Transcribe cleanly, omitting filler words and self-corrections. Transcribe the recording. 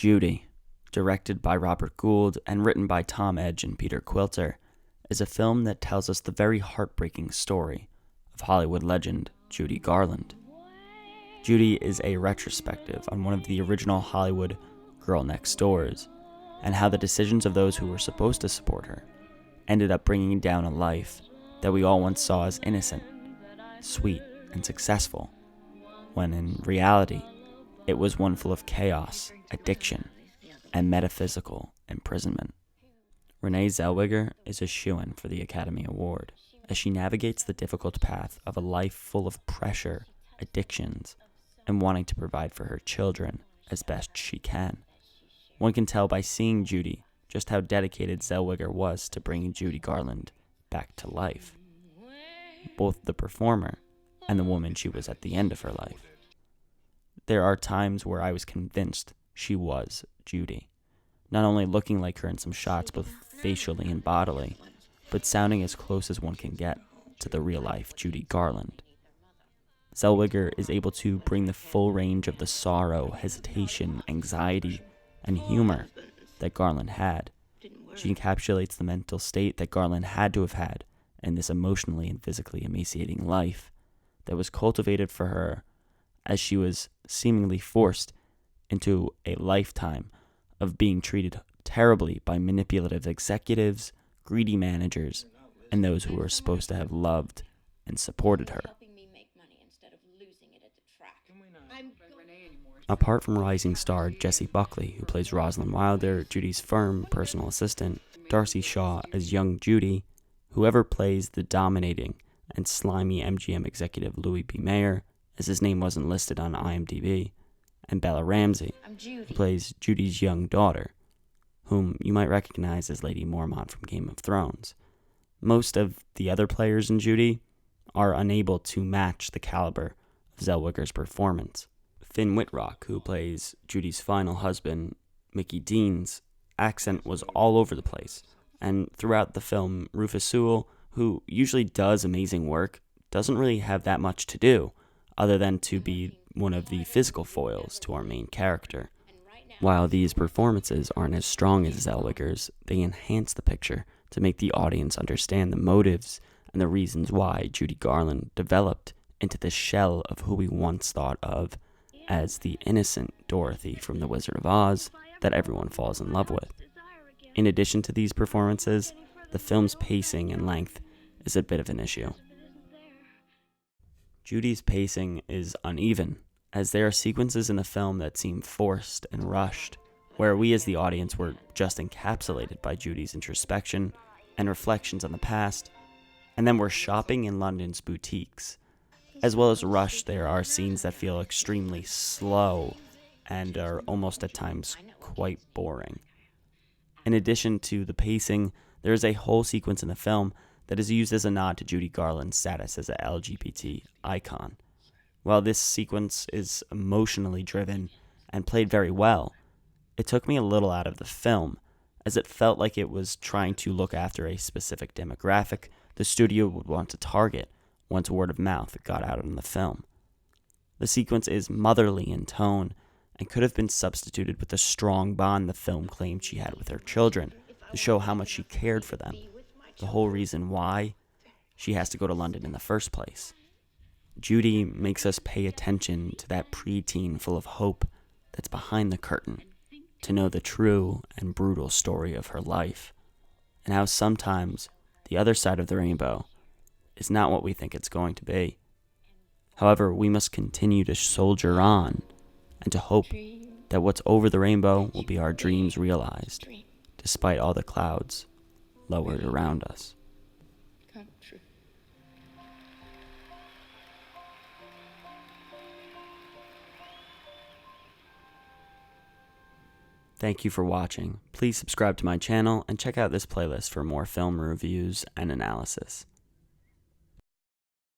Judy, directed by Robert Gould and written by Tom Edge and Peter Quilter, is a film that tells us the very heartbreaking story of Hollywood legend Judy Garland. Judy is a retrospective on one of the original Hollywood Girl Next Doors, and how the decisions of those who were supposed to support her ended up bringing down a life that we all once saw as innocent, sweet, and successful, when in reality, it was one full of chaos, addiction, and metaphysical imprisonment. Renee Zellweger is a shoo-in for the Academy Award, as she navigates the difficult path of a life full of pressure, addictions, and wanting to provide for her children as best she can. One can tell by seeing Judy just how dedicated Zellweger was to bringing Judy Garland back to life, both the performer and the woman she was at the end of her life. There are times where I was convinced she was Judy, not only looking like her in some shots both facially and bodily, but sounding as close as one can get to the real-life Judy Garland. Zellweger is able to bring the full range of the sorrow, hesitation, anxiety, and humor that Garland had. She encapsulates the mental state that Garland had to have had in this emotionally and physically emaciating life that was cultivated for her as she was seemingly forced into a lifetime of being treated terribly by manipulative executives, greedy managers, and those who were supposed to have loved and supported her. Apart from rising star Jessie Buckley, who plays Rosalind Wilder, Judy's firm personal assistant, Darcy Shaw as young Judy, whoever plays the dominating and slimy MGM executive Louis B. Mayer, as his name wasn't listed on IMDb, and Bella Ramsey, who plays Judy's young daughter, whom you might recognize as Lady Mormont from Game of Thrones. Most of the other players in Judy are unable to match the caliber of Zellweger's performance. Finn Wittrock, who plays Judy's final husband, Mickey Dean's accent was all over the place. And throughout the film, Rufus Sewell, who usually does amazing work, doesn't really have that much to do, other than to be one of the physical foils to our main character. While these performances aren't as strong as Zellweger's, they enhance the picture to make the audience understand the motives and the reasons why Judy Garland developed into the shell of who we once thought of as the innocent Dorothy from The Wizard of Oz that everyone falls in love with. In addition to these performances, the film's pacing and length is a bit of an issue. Judy's pacing is uneven, as there are sequences in the film that seem forced and rushed, where we as the audience were just encapsulated by Judy's introspection and reflections on the past, and then we're shopping in London's boutiques. As well as rush, there are scenes that feel extremely slow and are almost at times quite boring. In addition to the pacing, there is a whole sequence in the film that is used as a nod to Judy Garland's status as a LGBT icon. While this sequence is emotionally driven and played very well, it took me a little out of the film, as it felt like it was trying to look after a specific demographic the studio would want to target once word of mouth got out on the film. The sequence is motherly in tone and could have been substituted with the strong bond the film claimed she had with her children to show how much she cared for them, the whole reason why she has to go to London in the first place. Judy makes us pay attention to that preteen full of hope that's behind the curtain, to know the true and brutal story of her life, and how sometimes the other side of the rainbow is not what we think it's going to be. However, we must continue to soldier on and to hope that what's over the rainbow will be our dreams realized, despite all the clouds lowered around us. Thank you for watching. Please subscribe to my channel and check out this playlist for more film reviews and analysis.